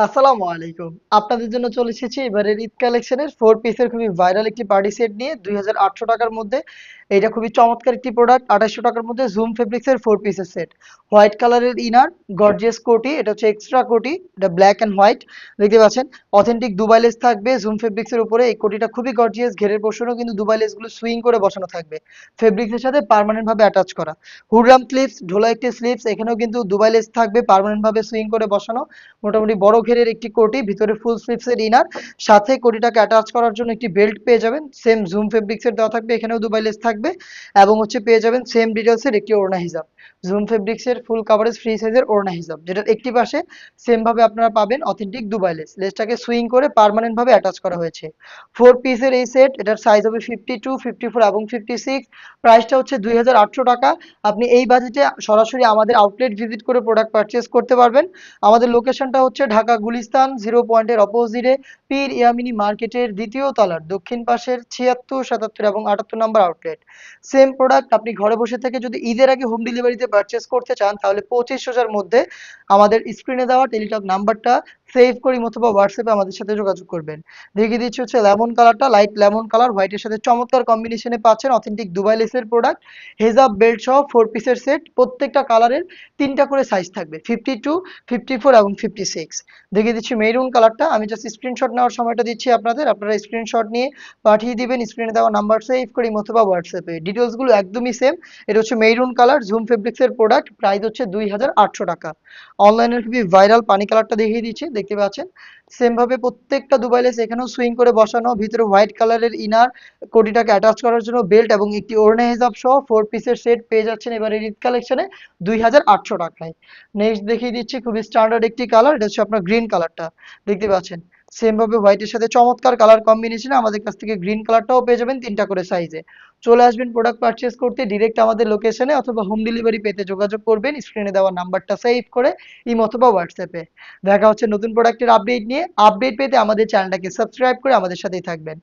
আসসালামু আলাইকুম। আপনাদের জন্য চলে এসেছি এবারের ঈদ কালেকশনের 4 পিসের খুবই ভাইরাল একটি পার্টি সেট নিয়ে ২৮০০ টাকার মধ্যে। এটা খুবই চমৎকার একটি প্রোডাক্ট। ২৮০০ টাকার মধ্যে জুম ফেব্রিক্সের 4 পিসের সেট। হোয়াইট কালারের ইনার, গর্জিয়াস কোটি, এটা হচ্ছে এক্সট্রা কোটি, এটা ব্ল্যাক অ্যান্ড হোয়াইট। দেখতে পাচ্ছেন অথেন্টিক দুবাই লেস থাকবে জুম ফেব্রিক্সের উপরে। এই কোটিটা খুবই গর্জিয়াস, ঘেরের পোর্শনেও কিন্তু দুবাই লেসগুলো সুইং করে বসানো থাকবে। ফেব্রিক্সের সাথে পার্মানেন্ট ভাবে অ্যাটাচ করা। হুররাম স্লিভস, ঢোলা একটি স্লিভস, এখানেও কিন্তু দুবাই লেস থাকবে পার্মানেন্ট ভাবে সুইং করে বসানো। মোটামুটি বড় ঘেরের একটি কোটি, ভিতরে ফুল স্লিভসের ইনার, সাথে কোটিটাকে অ্যাটাচ করার জন্য একটি বেল্ট পেয়ে যাবেন। সেম জুম ফেব্রিক্সের দেওয়া থাকবে, এখানেও দুবাই লেস থাকবে। এবং হচ্ছে পেয়ে যাবেন সেম ডিটেলসের একটি ওড়না হিজাব। জুম ফেব্রিক্সের ফুল কাভারেজ ফ্রি সাইজের ওড়না হিজাব, যেটার একটি পাশে সেম ভাবে আপনারা পাবেন অথেন্টিক দুবাই লেস। লেসটাকে সুইং করে পার্মানেন্ট ভাবে অ্যাটাচ করা হয়েছে। 4 পিসের এই সেট, এটার সাইজ হবে 52, 54 এবং 56। প্রাইসটা হচ্ছে ২৮০০ টাকা। আপনি এই বাজেটে সরাসরি আমাদের আউটলেট ভিজিট করে প্রোডাক্ট পারচেজ করতে পারবেন। আমাদের লোকেশনটা হচ্ছে ঢাকা গুলিস্তান 0 পয়েন্টের অপোজিটে, পীর ইয়ামিনী মার্কেটের দ্বিতীয় তলার দক্ষিণ পাশের ৭৬, ৭৭ এবং ৭৮ নম্বর আউটলেট। সেম প্রোডাক্ট আপনি ঘরে বসে থেকে যদি ঈদের আগে হোম ডেলিভারিতে পারচেজ করতে চান, তাহলে ২৫০০ মধ্যে আমাদের স্ক্রিনে দেওয়া টেলিটক নাম্বারটা সেভ করি অথবা হোয়াটসঅ্যাপে আমাদের সাথে যোগাযোগ করবেন। দেখিয়ে দিচ্ছি হচ্ছে লেমন কালারটা, লাইট লেমন কালার, হোয়াইটের সাথে চমৎকার কম্বিনেশনে পাচ্ছেন অথেন্টিক দুবাই লেসের প্রোডাক্ট। হেজাব বেল্ট সহ 4 পিসের সেট, প্রত্যেকটা কালারের 3টা করে সাইজ থাকবে, 52, 54 এবং 56। দেখিয়ে দিচ্ছি মেরুন কালারটা। আমি জাস্ট স্ক্রিনশট নেওয়ার সময়টা দিচ্ছি আপনাদের, আপনারা স্ক্রিনশট নিয়ে পাঠিয়ে দিবেন স্ক্রিনে দেওয়া নাম্বার সেভ করি অথবা হোয়াটসঅ্যাপে। ডিটেলসগুলো একদমই সেম। এটা হচ্ছে মেরুন কালার জুম ফেব্রিক্সের প্রোডাক্ট, প্রাইস হচ্ছে ২৮০০ টাকা। অনলাইনের খুবই ভাইরাল পানি কালারটা দেখিয়ে দিচ্ছি, দেখতে পাচ্ছেন সেম ভাবে প্রত্যেকটা দুবাই লেস এখানেও সুইং করে বসানো, ভিতরে হোয়াইট কালারের ইনার, কোটিটাকে অ্যাটাচ করার জন্য বেল্ট এবং একটি ওড়না হিজাব সহ 4 পিসের সেট পেয়ে যাচ্ছেন এবারে ঈদ কালেকশনে ২৮০০ টাকায়। নেক্সট দেখিয়ে দিচ্ছি খুবই স্ট্যান্ডার্ড একটি কালার, এটা হচ্ছে আপনার গ্রিন কালারটা, দেখতে পাচ্ছেন সেম ভাবে হোয়াইটের সাথে চমৎকার কালার কম্বিনেশনে আমাদের কাছ থেকে গ্রিন কালারটাও পেয়ে যাবেন 3টা করে সাইজে। চলে আসবেন প্রোডাক্ট পারচেজ করতে ডিরেক্ট আমাদের লোকেশনে, অথবা হোম ডেলিভারি পেতে যোগাযোগ করবেন স্ক্রিনে দেওয়া নাম্বারটা সেভ করে ইমো অথবা হোয়াটসঅ্যাপে। দেখা হচ্ছে নতুন প্রোডাক্টের আপডেট নিয়ে। আপডেট পেতে আমাদের চ্যানেলটাকে সাবস্ক্রাইব করে আমাদের সাথেই থাকবেন।